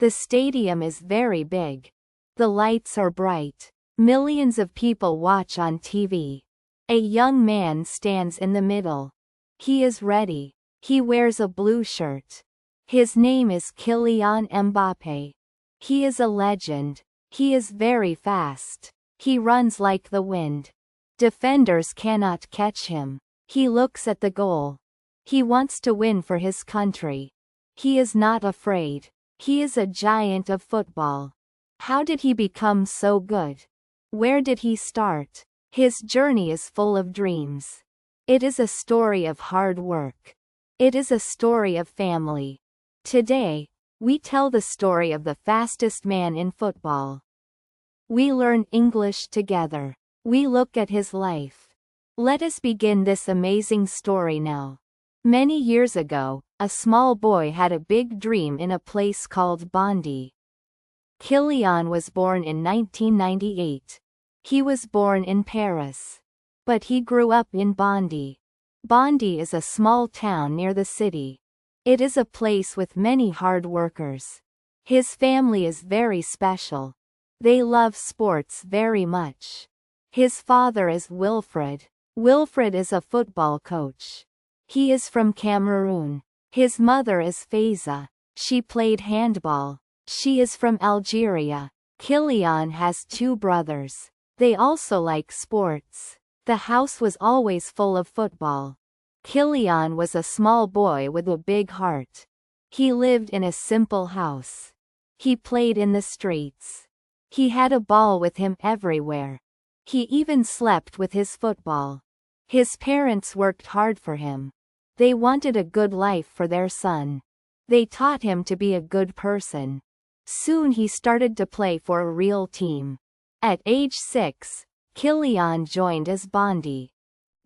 The stadium is very big. The lights are bright. Millions of people watch on TV. A young man stands in the middle. He is ready. He wears a blue shirt. His name is Kylian Mbappé. He is a legend. He is very fast. He runs like the wind. Defenders cannot catch him. He looks at the goal. He wants to win for his country. He is not afraid. He is a giant of football. How did he become so good? Where did he start? His journey is full of dreams. It is a story of hard work. It is a story of family. Today, we tell the story of the fastest man in football. We learn English together. We look at his life. Let us begin this amazing story now. Many years ago, a small boy had a big dream in a place called Bondy. Kylian was born in 1998. He was born in Paris. But he grew up in Bondy. Bondy is a small town near the city. It is a place with many hard workers. His family is very special. They love sports very much. His father is Wilfred. Wilfred is a football coach. He is from Cameroon. His mother is Faiza. She played handball. She is from Algeria. Kylian has 2 brothers. They also like sports. The house was always full of football. Kylian was a small boy with a big heart. He lived in a simple house. He played in the streets. He had a ball with him everywhere. He even slept with his football. His parents worked hard for him. They wanted a good life for their son. They taught him to be a good person. Soon he started to play for a real team. At age 6, Kylian joined as Bondy.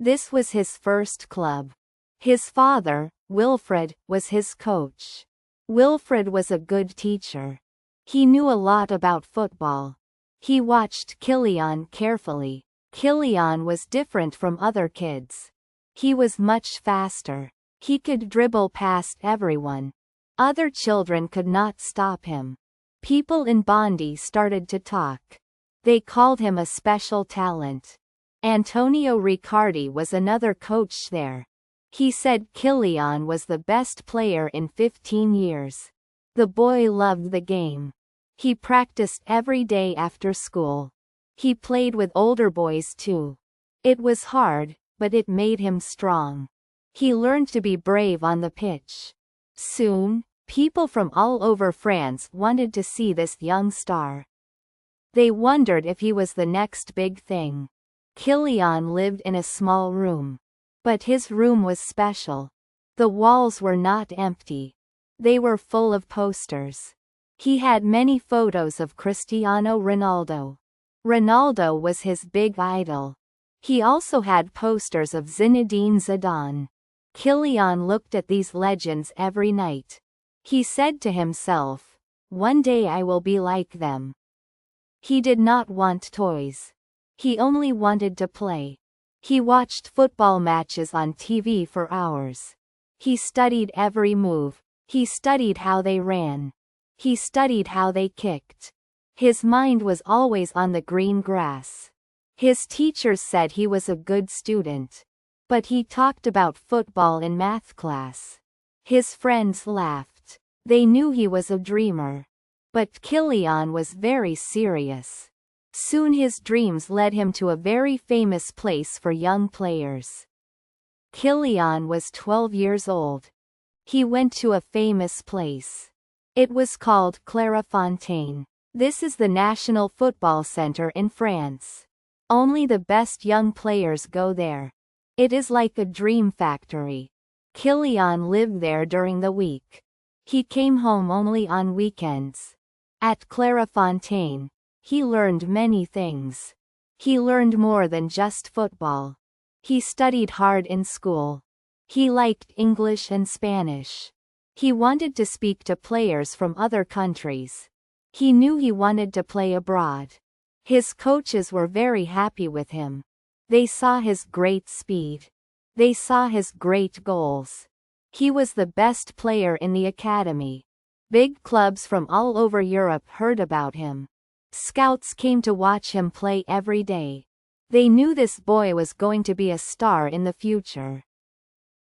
This was his first club. His father, Wilfred, was his coach. Wilfred was a good teacher. He knew a lot about football. He watched Kylian carefully. Kylian was different from other kids. He was much faster. He could dribble past everyone. Other children could not stop him. People in Bondy started to talk. They called him a special talent. Antonio Riccardi was another coach there. He said Kylian was the best player in 15 years. The boy loved the game. He practiced every day after school. He played with older boys too. It was hard, but it made him strong. He learned to be brave on the pitch. Soon, people from all over France wanted to see this young star. They wondered if he was the next big thing. Kylian lived in a small room. But his room was special. The walls were not empty. They were full of posters. He had many photos of Cristiano Ronaldo. Ronaldo was his big idol. He also had posters of Zinedine Zidane. Kylian looked at these legends every night. He said to himself, "One day I will be like them." He did not want toys. He only wanted to play. He watched football matches on TV for hours. He studied every move. He studied how they ran. He studied how they kicked. His mind was always on the green grass. His teachers said he was a good student. But he talked about football in math class. His friends laughed. They knew he was a dreamer. But Kylian was very serious. Soon his dreams led him to a very famous place for young players. Kylian was 12 years old. He went to a famous place. It was called Clairefontaine. This is the National Football Center in France. Only the best young players go there. It is like a dream factory. Kylian lived there during the week. He came home only on weekends. At Clairefontaine, he learned many things. He learned more than just football. He studied hard in school. He liked English and Spanish. He wanted to speak to players from other countries. He knew he wanted to play abroad. His coaches were very happy with him. They saw his great speed. They saw his great goals. He was the best player in the academy. Big clubs from all over Europe heard about him. Scouts came to watch him play every day. They knew this boy was going to be a star in the future.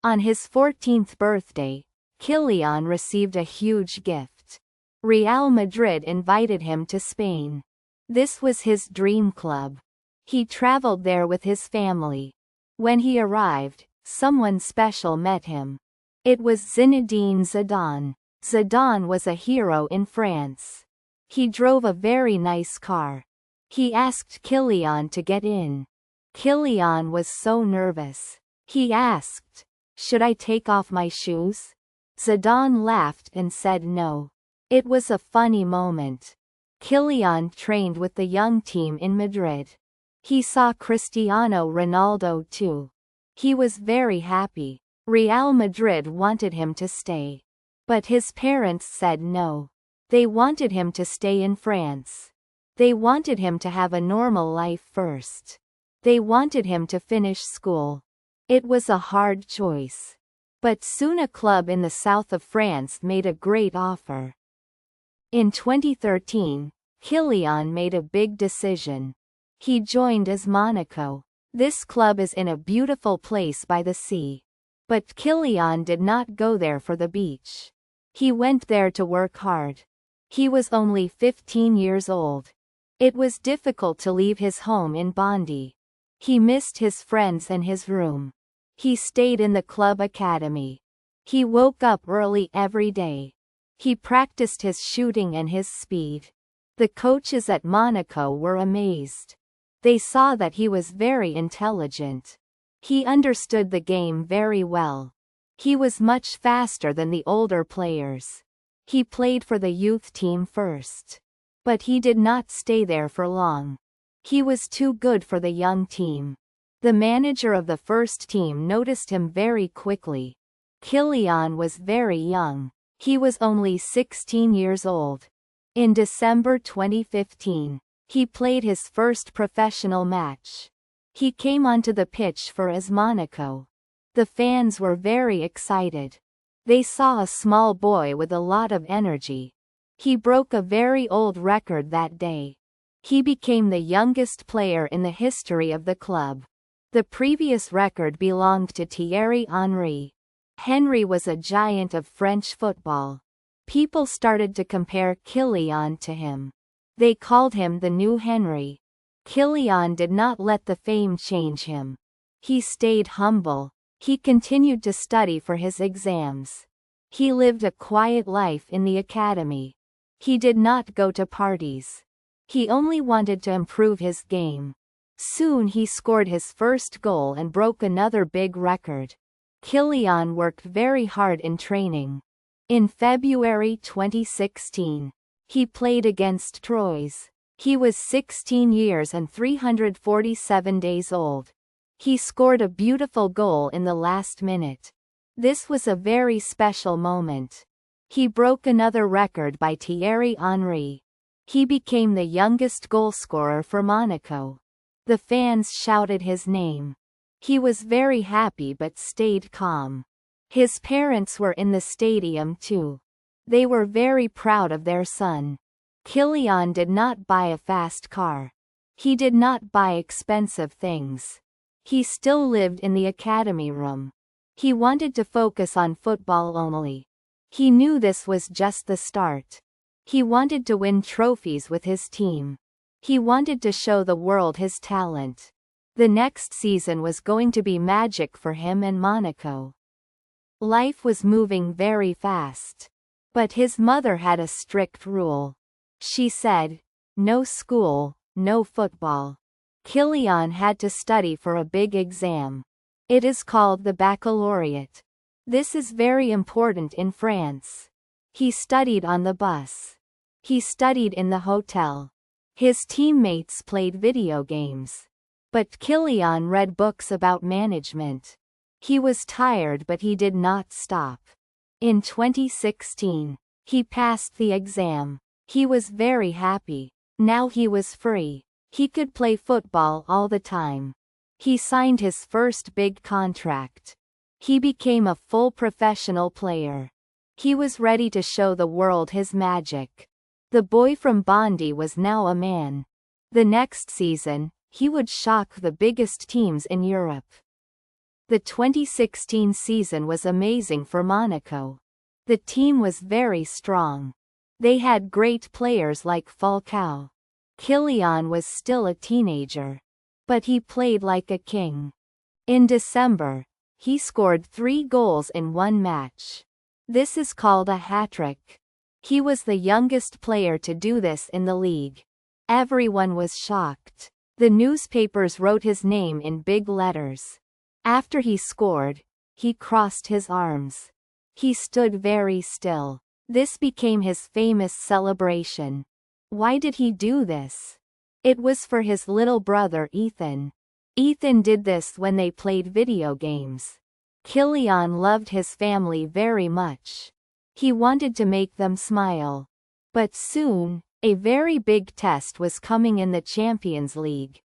On his 14th birthday, Kylian received a huge gift. Real Madrid invited him to Spain. This was his dream club. He traveled there with his family. When he arrived, someone special met him. It was Zinedine Zidane. Zidane was a hero in France. He drove a very nice car. He asked Kylian to get in. Kylian was so nervous. He asked, "Should I take off my shoes?" Zidane laughed and said no. It was a funny moment. Kylian trained with the young team in Madrid. He saw Cristiano Ronaldo too. He was very happy. Real Madrid wanted him to stay. But his parents said no. They wanted him to stay in France. They wanted him to have a normal life first. They wanted him to finish school. It was a hard choice. But soon a club in the south of France made a great offer. In 2013, Kylian made a big decision. He joined as Monaco. This club is in a beautiful place by the sea. But Kylian did not go there for the beach. He went there to work hard. He was only 15 years old. It was difficult to leave his home in Bondy. He missed his friends and his room. He stayed in the club academy. He woke up early every day. He practiced his shooting and his speed. The coaches at Monaco were amazed. They saw that he was very intelligent. He understood the game very well. He was much faster than the older players. He played for the youth team first. But he did not stay there for long. He was too good for the young team. The manager of the first team noticed him very quickly. Kylian was very young. He was only 16 years old. In December 2015, he played his first professional match. He came onto the pitch for AS Monaco. The fans were very excited. They saw a small boy with a lot of energy. He broke a very old record that day. He became the youngest player in the history of the club. The previous record belonged to Thierry Henry. Henry was a giant of French football. People started to compare Kylian to him. They called him the new Henry. Kylian did not let the fame change him. He stayed humble. He continued to study for his exams. He lived a quiet life in the academy. He did not go to parties. He only wanted to improve his game. Soon he scored his first goal and broke another big record. Kylian worked very hard in training. In February 2016, he played against Troyes. He was 16 years and 347 days old. He scored a beautiful goal in the last minute. This was a very special moment. He broke another record by Thierry Henry. He became the youngest goalscorer for Monaco. The fans shouted his name. He was very happy but stayed calm. His parents were in the stadium too. They were very proud of their son. Kylian did not buy a fast car. He did not buy expensive things. He still lived in the academy room. He wanted to focus on football only. He knew this was just the start. He wanted to win trophies with his team. He wanted to show the world his talent. The next season was going to be magic for him and Monaco. Life was moving very fast. But his mother had a strict rule. She said, "No school, no football." Kylian had to study for a big exam. It is called the baccalaureate. This is very important in France. He studied on the bus. He studied in the hotel. His teammates played video games. But Kylian read books about management. He was tired but he did not stop. In 2016, he passed the exam. He was very happy. Now he was free. He could play football all the time. He signed his first big contract. He became a full professional player. He was ready to show the world his magic. The boy from Bondi was now a man. The next season, he would shock the biggest teams in Europe. The 2016 season was amazing for Monaco. The team was very strong. They had great players like Falcao. Kylian was still a teenager. But he played like a king. In December, he scored 3 goals in one match. This is called a hat-trick. He was the youngest player to do this in the league. Everyone was shocked. The newspapers wrote his name in big letters. After he scored, he crossed his arms. He stood very still. This became his famous celebration. Why did he do this? It was for his little brother Ethan. Ethan did this when they played video games. Kylian loved his family very much. He wanted to make them smile. But soon, a very big test was coming in the Champions League.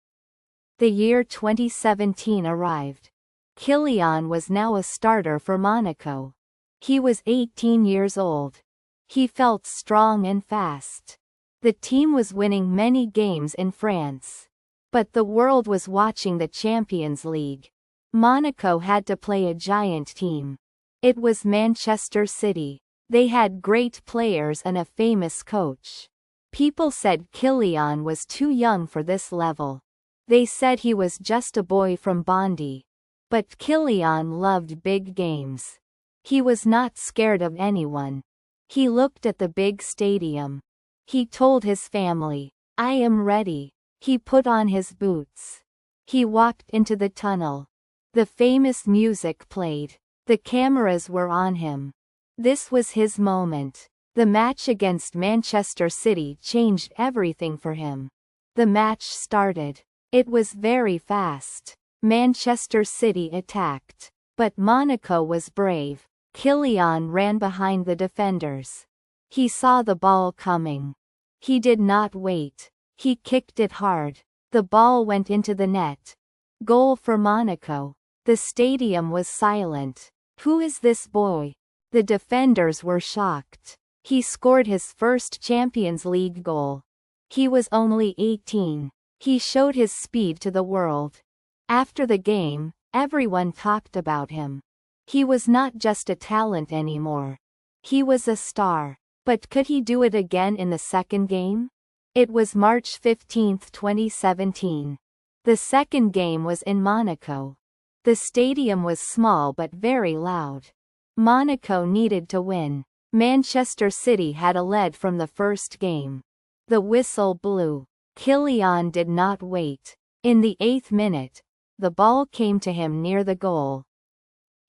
The year 2017 arrived. Kylian was now a starter for Monaco. He was 18 years old. He felt strong and fast. The team was winning many games in France. But the world was watching the Champions League. Monaco had to play a giant team. It was Manchester City. They had great players and a famous coach. People said Kylian was too young for this level. They said he was just a boy from Bondi. But Kylian loved big games. He was not scared of anyone. He looked at the big stadium. He told his family, "I am ready." He put on his boots. He walked into the tunnel. The famous music played. The cameras were on him. This was his moment. The match against Manchester City changed everything for him. The match started. It was very fast. Manchester City attacked. But Monaco was brave. Kylian ran behind the defenders. He saw the ball coming. He did not wait. He kicked it hard. The ball went into the net. Goal for Monaco. The stadium was silent. Who is this boy? The defenders were shocked. He scored his first Champions League goal. He was only 18. He showed his speed to the world. After the game, everyone talked about him. He was not just a talent anymore. He was a star. But could he do it again in the second game? It was March 15, 2017. The second game was in Monaco. The stadium was small but very loud. Monaco needed to win. Manchester City had a lead from the first game. The whistle blew. Kylian did not wait. In the 8th minute, the ball came to him near the goal.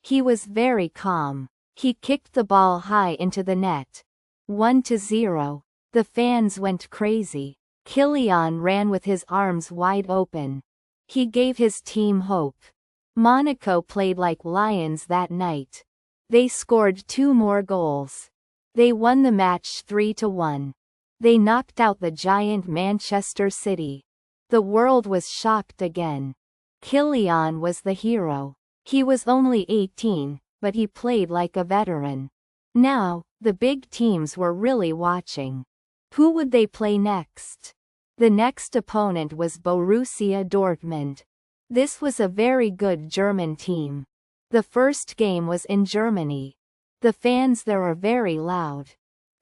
He was very calm. He kicked the ball high into the net. 1-0. The fans went crazy. Kylian ran with his arms wide open. He gave his team hope. Monaco played like lions that night. They scored 2 more goals. They won the match 3-1. They knocked out the giant Manchester City. The world was shocked again. Kylian was the hero. He was only 18, but he played like a veteran. Now, the big teams were really watching. Who would they play next? The next opponent was Borussia Dortmund. This was a very good German team. The first game was in Germany. The fans there are very loud.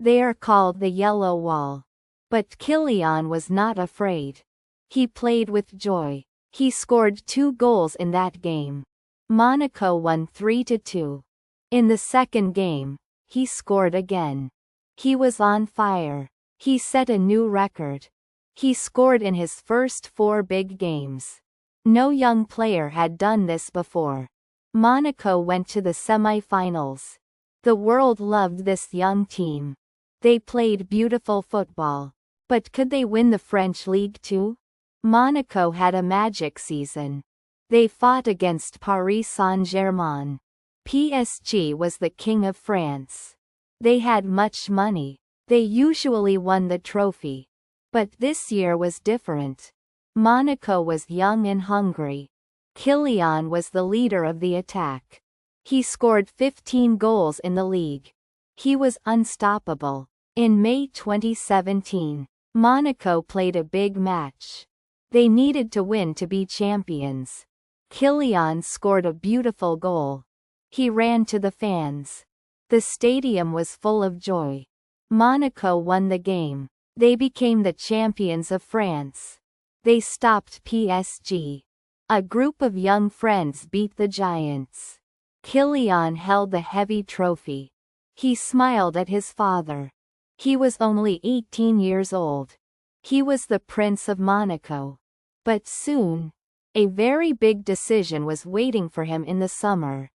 They are called the Yellow Wall. But Kylian was not afraid. He played with joy. He scored 2 goals in that game. Monaco won 3-2. In the second game, he scored again. He was on fire. He set a new record. He scored in his first 4 big games. No young player had done this before. Monaco went to the semi-finals. The world loved this young team. They played beautiful football. But could they win the French League too? Monaco had a magic season. They fought against Paris Saint-Germain. PSG was the king of France. They had much money. They usually won the trophy. But this year was different. Monaco was young and hungry. Kylian was the leader of the attack. He scored 15 goals in the league. He was unstoppable. In May 2017, Monaco played a big match. They needed to win to be champions. Kylian scored a beautiful goal. He ran to the fans. The stadium was full of joy. Monaco won the game. They became the champions of France. They stopped PSG. A group of young friends beat the giants. Kylian held the heavy trophy. He smiled at his father. He was only 18 years old. He was the Prince of Monaco. But soon, a very big decision was waiting for him in the summer.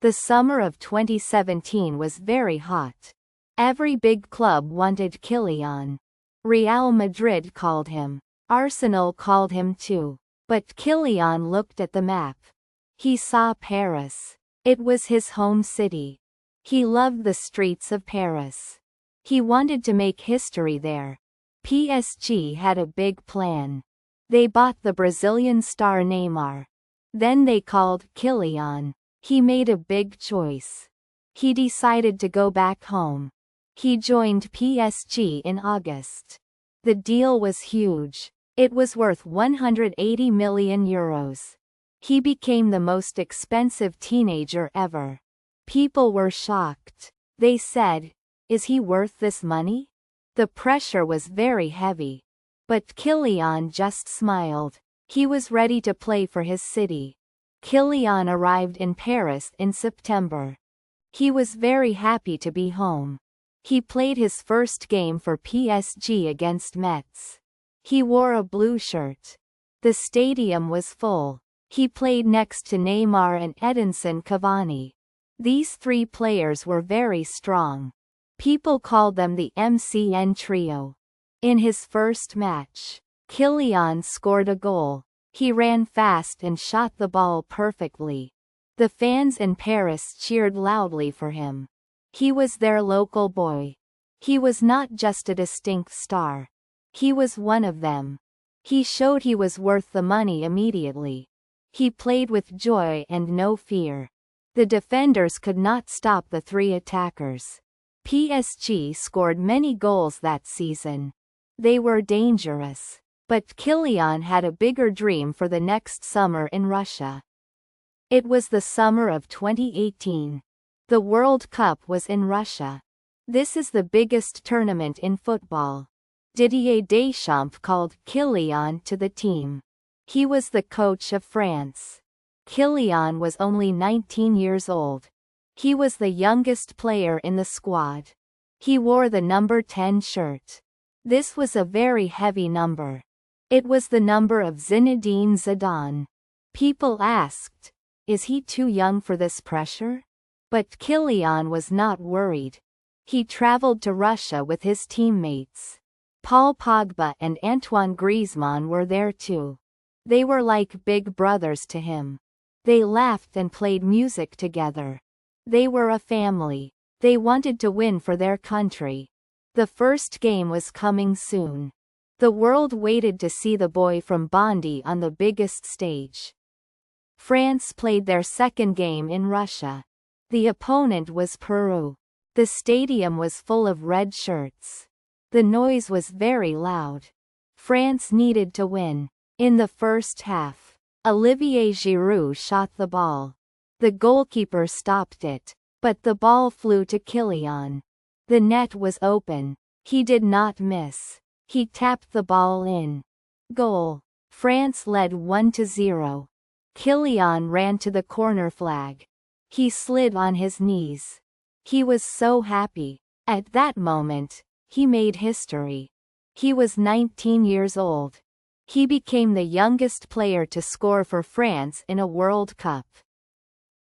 The summer of 2017 was very hot. Every big club wanted Kylian. Real Madrid called him. Arsenal called him too. But Kylian looked at the map. He saw Paris. It was his home city. He loved the streets of Paris. He wanted to make history there. PSG had a big plan. They bought the Brazilian star Neymar. Then they called Kylian. He made a big choice. He decided to go back home. He joined PSG in August. The deal was huge. It was worth €180 million. He became the most expensive teenager ever. People were shocked. They said, "Is he worth this money?" The pressure was very heavy. But Kylian just smiled. He was ready to play for his city. Kylian arrived in Paris in September. He was very happy to be home. He played his first game for PSG against Metz. He wore a blue shirt. The stadium was full. He played next to Neymar and Edinson Cavani. These three players were very strong. People called them the MCN trio. In his first match, Kylian scored a goal. He ran fast and shot the ball perfectly. The fans in Paris cheered loudly for him. He was their local boy. He was not just a distinct star. He was one of them. He showed he was worth the money immediately. He played with joy and no fear. The defenders could not stop the three attackers. PSG scored many goals that season. They were dangerous. But Kylian had a bigger dream for the next summer in Russia. It was the summer of 2018. The World Cup was in Russia. This is the biggest tournament in football. Didier Deschamps called Kylian to the team. He was the coach of France. Kylian was only 19 years old. He was the youngest player in the squad. He wore the number 10 shirt. This was a very heavy number. It was the number of Zinedine Zidane. People asked, "Is he too young for this pressure?" But Kylian was not worried. He traveled to Russia with his teammates. Paul Pogba and Antoine Griezmann were there too. They were like big brothers to him. They laughed and played music together. They were a family. They wanted to win for their country. The first game was coming soon. The world waited to see the boy from Bondy on the biggest stage. France played their second game in Russia. The opponent was Peru. The stadium was full of red shirts. The noise was very loud. France needed to win. In the first half, Olivier Giroud shot the ball. The goalkeeper stopped it, but the ball flew to Kylian. The net was open. He did not miss. He tapped the ball in. Goal. France led 1-0. Kylian ran to the corner flag. He slid on his knees. He was so happy. At that moment, he made history. He was 19 years old. He became the youngest player to score for France in a World Cup.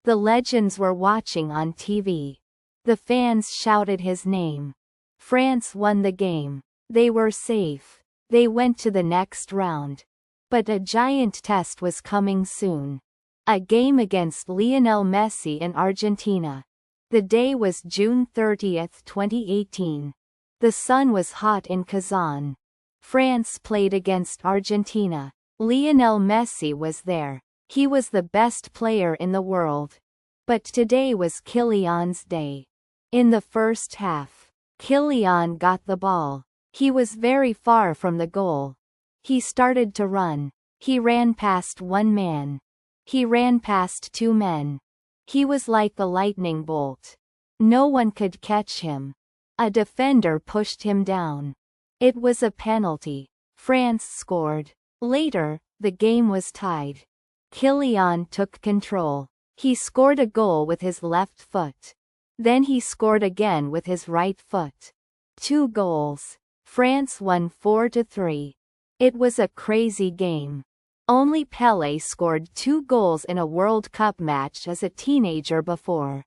The legends were watching on TV. The fans shouted his name. France won the game. They were safe. They went to the next round. But a giant test was coming soon. A game against Lionel Messi in Argentina. The day was June 30, 2018. The sun was hot in Kazan. France played against Argentina. Lionel Messi was there. He was the best player in the world. But today was Kylian's day. In the first half, Kylian got the ball. He was very far from the goal. He started to run. He ran past one man. He ran past two men. He was like a lightning bolt. No one could catch him. A defender pushed him down. It was a penalty. France scored. Later, the game was tied. Kylian took control. He scored a goal with his left foot. Then he scored again with his right foot. 2 goals. France won 4-3. It was a crazy game. Only Pelé scored 2 goals in a World Cup match as a teenager before.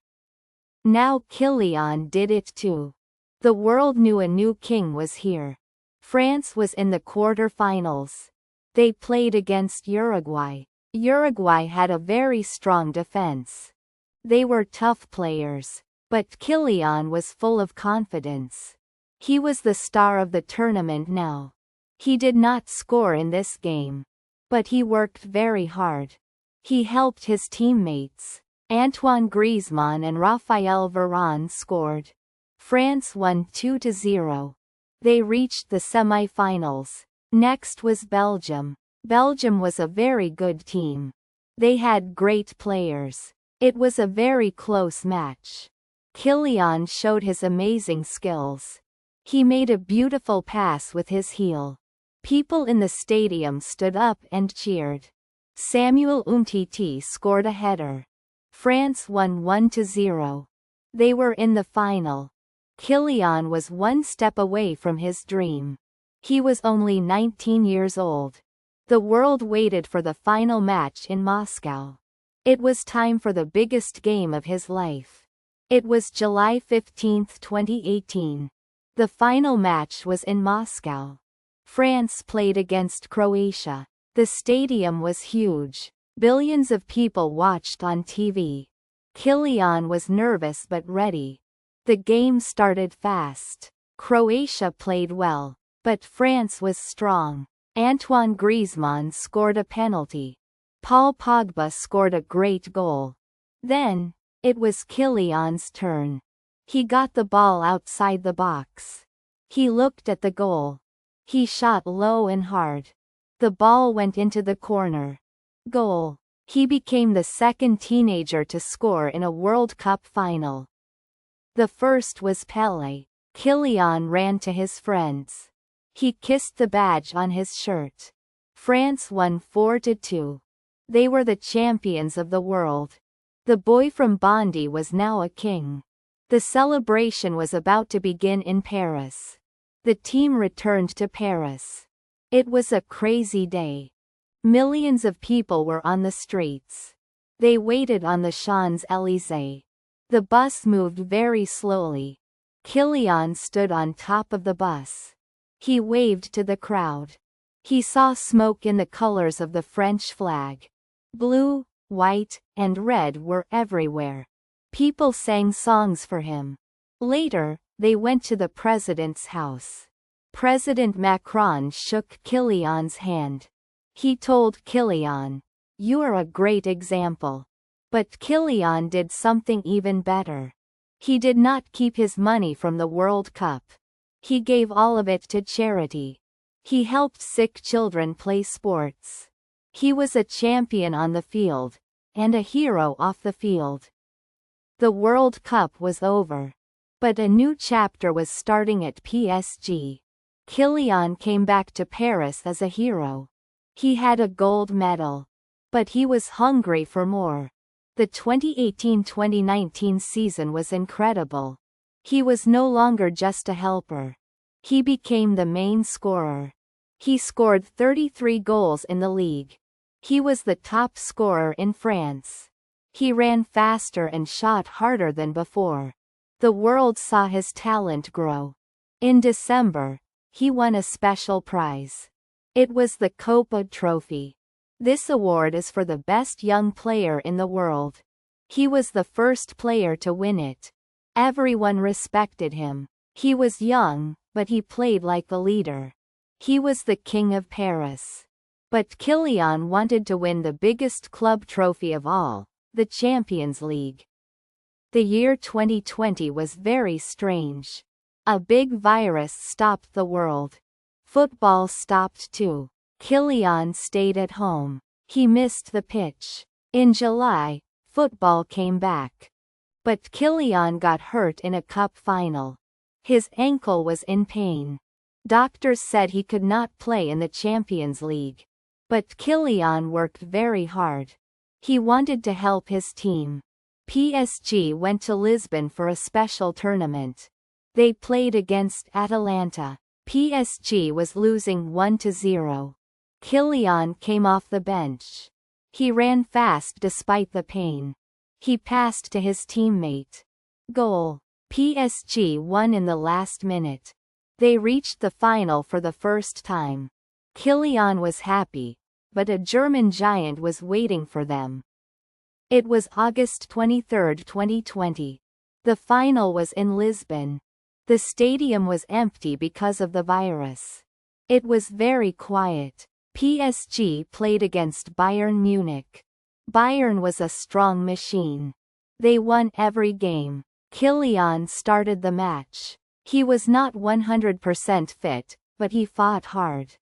Now Kylian did it too. The world knew a new king was here. France was in the quarter-finals. They played against Uruguay. Uruguay had a very strong defense. They were tough players. But Kylian was full of confidence. He was the star of the tournament now. He did not score in this game. But he worked very hard. He helped his teammates. Antoine Griezmann and Raphael Varane scored. France won 2-0. They reached the semi-finals. Next was Belgium. Belgium was a very good team. They had great players. It was a very close match. Kylian showed his amazing skills. He made a beautiful pass with his heel. People in the stadium stood up and cheered. Samuel Umtiti scored a header. France won 1-0. They were in the final. Kylian was one step away from his dream. He was only 19 years old. The world waited for the final match in Moscow. It was time for the biggest game of his life. It was July 15, 2018. The final match was in Moscow. France played against Croatia. The stadium was huge. Billions of people watched on TV. Kylian was nervous but ready. The game started fast. Croatia played well, but France was strong. Antoine Griezmann scored a penalty. Paul Pogba scored a great goal. Then, it was Kylian's turn. He got the ball outside the box. He looked at the goal. He shot low and hard. The ball went into the corner. Goal. He became the second teenager to score in a World Cup final. The first was Pelé. Kylian ran to his friends. He kissed the badge on his shirt. France won 4-2. They were the champions of the world. The boy from Bondy was now a king. The celebration was about to begin in Paris. The team returned to Paris. It was a crazy day. Millions of people were on the streets. They waited on the Champs-Élysées. The bus moved very slowly. Kylian stood on top of the bus. He waved to the crowd. He saw smoke in the colors of the French flag. Blue, white, and red were everywhere. People sang songs for him. Later, they went to the president's house. President Macron shook Kylian's hand. He told Kylian, "You are a great example." But Kylian did something even better. He did not keep his money from the World Cup. He gave all of it to charity. He helped sick children play sports. He was a champion on the field, and a hero off the field. The World Cup was over. But a new chapter was starting at PSG. Kylian came back to Paris as a hero. He had a gold medal. But he was hungry for more. The 2018-2019 season was incredible. He was no longer just a helper. He became the main scorer. He scored 33 goals in the league. He was the top scorer in France. He ran faster and shot harder than before. The world saw his talent grow. In December, he won a special prize. It was the Copa Trophy. This award is for the best young player in the world. He was the first player to win it. Everyone respected him. He was young, but he played like a leader. He was the king of Paris. But Kylian wanted to win the biggest club trophy of all, the Champions League. The year 2020 was very strange. A big virus stopped the world. Football stopped too. Kylian stayed at home. He missed the pitch. In July, football came back. But Kylian got hurt in a cup final. His ankle was in pain. Doctors said he could not play in the Champions League. But Kylian worked very hard. He wanted to help his team. PSG went to Lisbon for a special tournament. They played against Atalanta. PSG was losing 1-0. Kylian came off the bench. He ran fast despite the pain. He passed to his teammate. Goal. PSG won in the last minute. They reached the final for the first time. Kylian was happy, but a German giant was waiting for them. It was August 23, 2020. The final was in Lisbon. The stadium was empty because of the virus. It was very quiet. PSG played against Bayern Munich. Bayern was a strong machine. They won every game. Kylian started the match. He was not 100% fit, but he fought hard.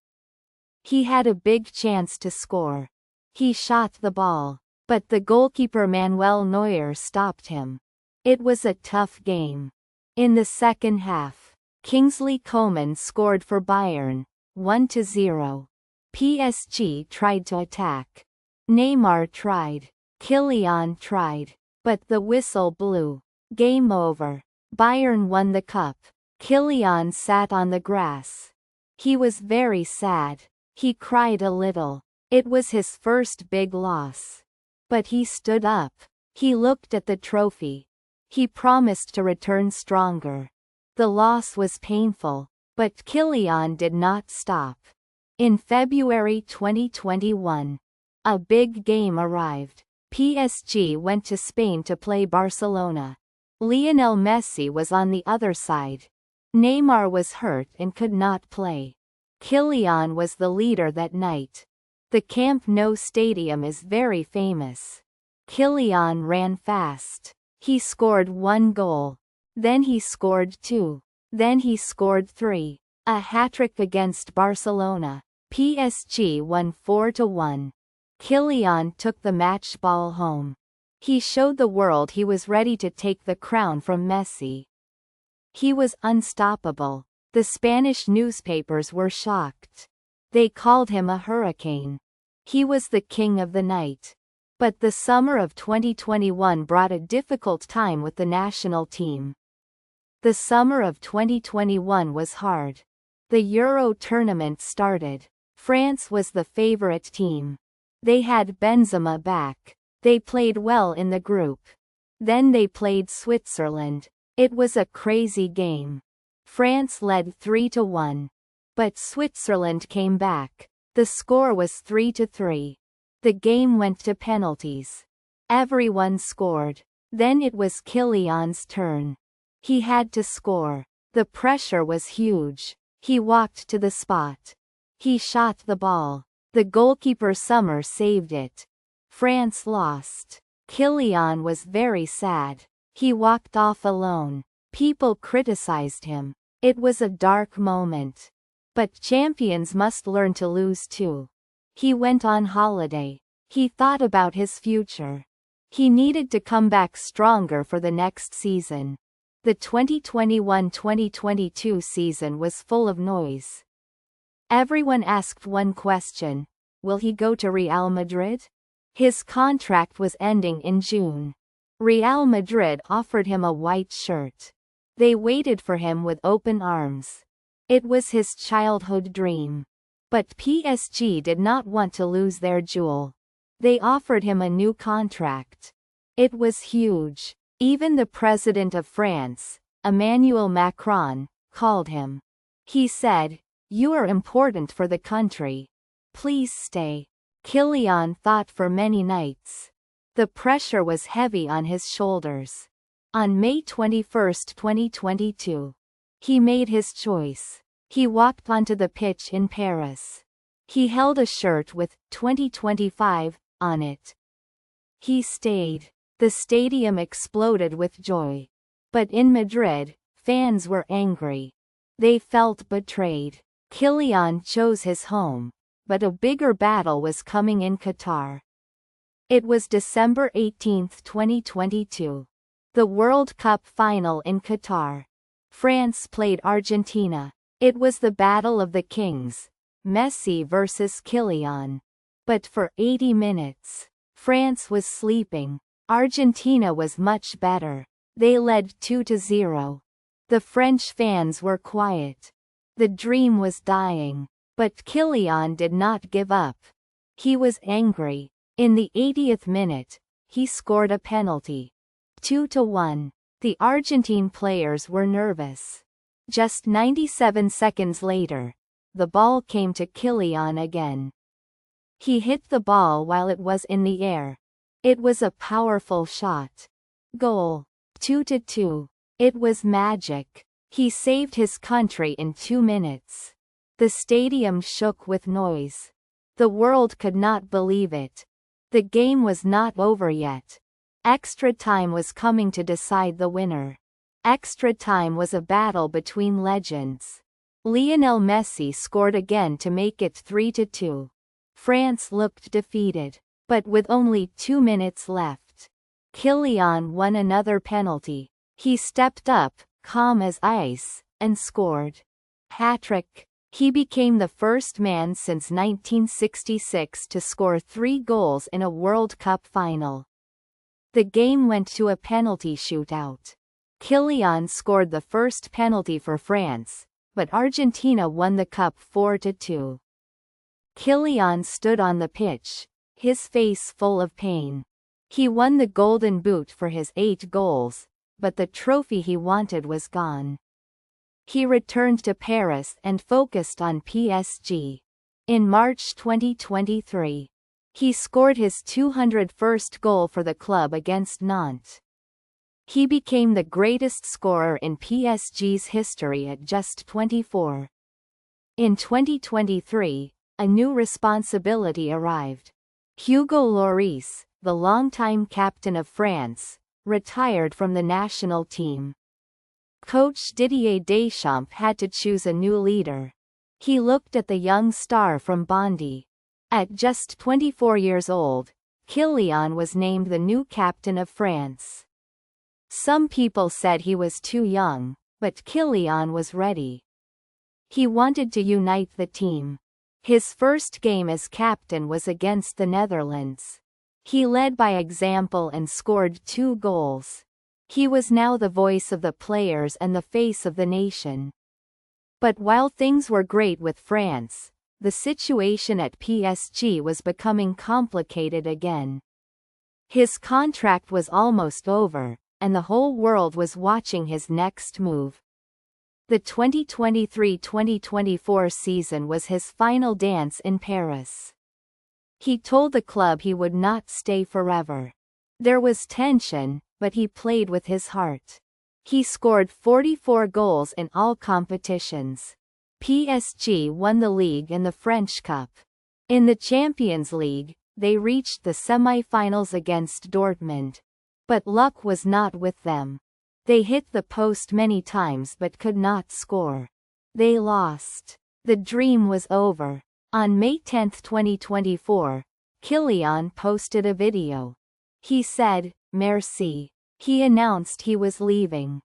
He had a big chance to score. He shot the ball, but the goalkeeper Manuel Neuer stopped him. It was a tough game. In the second half, Kingsley Coman scored for Bayern, 1-0. PSG tried to attack. Neymar tried. Kylian tried. But the whistle blew. Game over. Bayern won the cup. Kylian sat on the grass. He was very sad. He cried a little. It was his first big loss. But he stood up. He looked at the trophy. He promised to return stronger. The loss was painful, but Kylian did not stop. In February 2021, a big game arrived. PSG went to Spain to play Barcelona. Lionel Messi was on the other side. Neymar was hurt and could not play. Kylian was the leader that night. The Camp Nou stadium is very famous. Kylian ran fast. He scored 1 goal. Then he scored 2. Then he scored 3. A hat-trick against Barcelona. PSG won 4-1. Kylian took the match ball home. He showed the world he was ready to take the crown from Messi. He was unstoppable. The Spanish newspapers were shocked. They called him a hurricane. He was the king of the night. But the summer of 2021 brought a difficult time with the national team. The summer of 2021 was hard. The Euro tournament started. France was the favorite team. They had Benzema back. They played well in the group. Then they played Switzerland. It was a crazy game. France led 3-1. But Switzerland came back. The score was 3-3. The game went to penalties. Everyone scored. Then it was Kylian's turn. He had to score. The pressure was huge. He walked to the spot. He shot the ball. The goalkeeper Sommer saved it. France lost. Kylian was very sad. He walked off alone. People criticized him. It was a dark moment. But champions must learn to lose too. He went on holiday. He thought about his future. He needed to come back stronger for the next season. The 2021-2022 season was full of noise. Everyone asked one question: will he go to Real Madrid? His contract was ending in June. Real Madrid offered him a white shirt. They waited for him with open arms. It was his childhood dream. But PSG did not want to lose their jewel. They offered him a new contract. It was huge. Even the president of France, Emmanuel Macron, called him. He said, "You are important for the country. Please stay." Kylian thought for many nights. The pressure was heavy on his shoulders. On May 21, 2022, he made his choice. He walked onto the pitch in Paris. He held a shirt with 2025 on it. He stayed. The stadium exploded with joy. But in Madrid, fans were angry. They felt betrayed. Kylian chose his home, but a bigger battle was coming in Qatar. It was December 18, 2022. The World Cup final in Qatar. France played Argentina. It was the battle of the kings, Messi versus Kylian. But for 80 minutes, France was sleeping. Argentina was much better. They led 2-0. The French fans were quiet. The dream was dying. But Kylian did not give up. He was angry. In the 80th minute, he scored a penalty. 2-1. The Argentine players were nervous. Just 97 seconds later, the ball came to Kylian again. He hit the ball while it was in the air. It was a powerful shot. Goal. 2-2. It was magic. He saved his country in 2 minutes. The stadium shook with noise. The world could not believe it. The game was not over yet. Extra time was coming to decide the winner. Extra time was a battle between legends. Lionel Messi scored again to make it 3-2. France looked defeated. But with only 2 minutes left, Kylian won another penalty. He stepped up, calm as ice, and scored. Hat-trick. He became the first man since 1966 to score 3 goals in a World Cup final. The game went to a penalty shootout. Kylian scored the first penalty for France, but Argentina won the cup 4-2. Kylian stood on the pitch, his face full of pain. He won the Golden Boot for his 8 goals, but the trophy he wanted was gone. He returned to Paris and focused on PSG. In March 2023, he scored his 201st goal for the club against Nantes. He became the greatest scorer in PSG's history at just 24. In 2023, a new responsibility arrived. Hugo Lloris, the longtime captain of France, retired from the national team. Coach Didier Deschamps had to choose a new leader. He looked at the young star from Bondy. At just 24 years old, Kylian was named the new captain of France. Some people said he was too young, but Kylian was ready. He wanted to unite the team. His first game as captain was against the Netherlands. He led by example and scored 2 goals. He was now the voice of the players and the face of the nation. But while things were great with France, the situation at PSG was becoming complicated again. His contract was almost over, and the whole world was watching his next move. The 2023-2024 season was his final dance in Paris. He told the club he would not stay forever. There was tension, but he played with his heart. He scored 44 goals in all competitions. PSG won the league and the French Cup. In the Champions League, they reached the semi-finals against Dortmund. But luck was not with them. They hit the post many times but could not score. They lost. The dream was over. On May 10, 2024, Kylian posted a video. He said, "Merci." He announced he was leaving.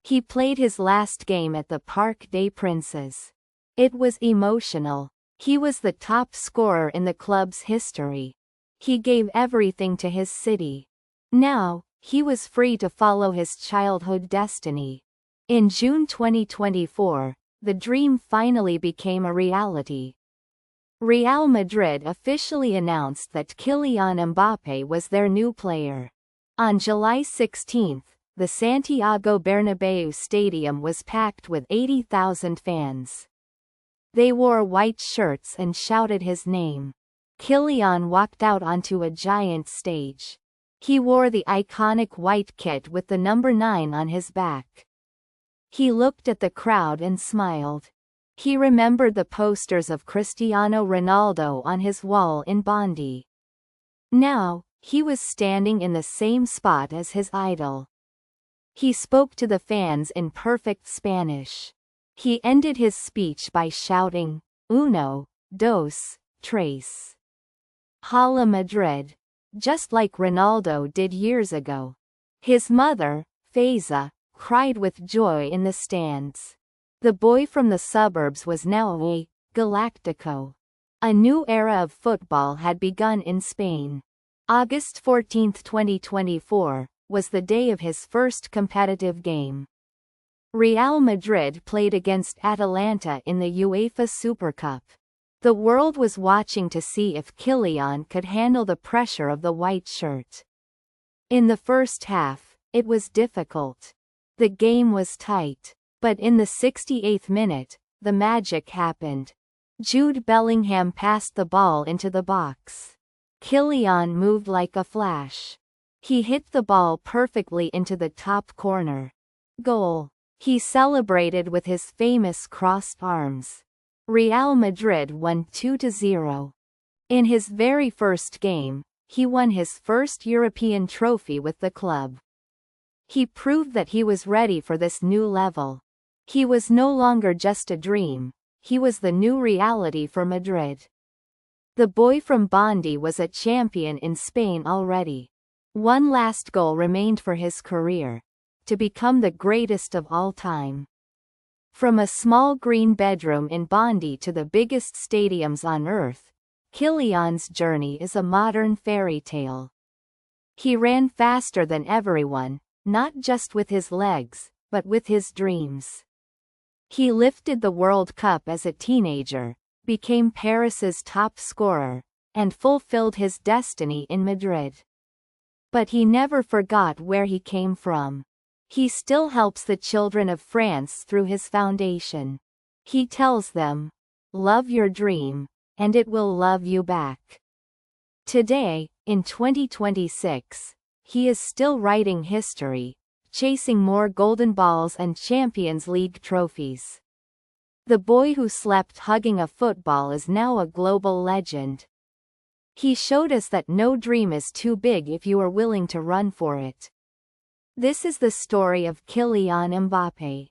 He played his last game at the Parc des Princes. It was emotional. He was the top scorer in the club's history. He gave everything to his city. Now, he was free to follow his childhood destiny. In June 2024, the dream finally became a reality. Real Madrid officially announced that Kylian Mbappé was their new player. On July 16, the Santiago Bernabéu stadium was packed with 80,000 fans. They wore white shirts and shouted his name. Kylian walked out onto a giant stage. He wore the iconic white kit with the number 9 on his back. He looked at the crowd and smiled. He remembered the posters of Cristiano Ronaldo on his wall in Bondy. Now, He was standing in the same spot as his idol. He spoke to the fans in perfect Spanish. He ended his speech by shouting, "Uno, dos, tres. Hala Madrid," just like Ronaldo did years ago. His mother, Faiza, cried with joy in the stands. The boy from the suburbs was now a Galactico. A new era of football had begun in Spain. August 14, 2024, was the day of his first competitive game. Real Madrid played against Atalanta in the UEFA Super Cup. The world was watching to see if Kylian could handle the pressure of the white shirt. In the first half, it was difficult. The game was tight. But in the 68th minute, the magic happened. Jude Bellingham passed the ball into the box. Kylian moved like a flash. He hit the ball perfectly into the top corner. Goal. He celebrated with his famous crossed arms. Real Madrid won 2-0. In his very first game, he won his first European trophy with the club. He proved that he was ready for this new level. He was no longer just a dream, he was the new reality for Madrid. The boy from Bondi was a champion in Spain already. One last goal remained for his career: to become the greatest of all time. From a small green bedroom in Bondi to the biggest stadiums on earth, Kylian's journey is a modern fairy tale. He ran faster than everyone, not just with his legs, but with his dreams. He lifted the World Cup as a teenager, became Paris's top scorer, and fulfilled his destiny in Madrid. But he never forgot where he came from. He still helps the children of France through his foundation. He tells them, "Love your dream, and it will love you back." Today, in 2026, he is still writing history, chasing more golden balls and Champions League trophies. The boy who slept hugging a football is now a global legend. He showed us that no dream is too big if you are willing to run for it. This is the story of Kylian Mbappé.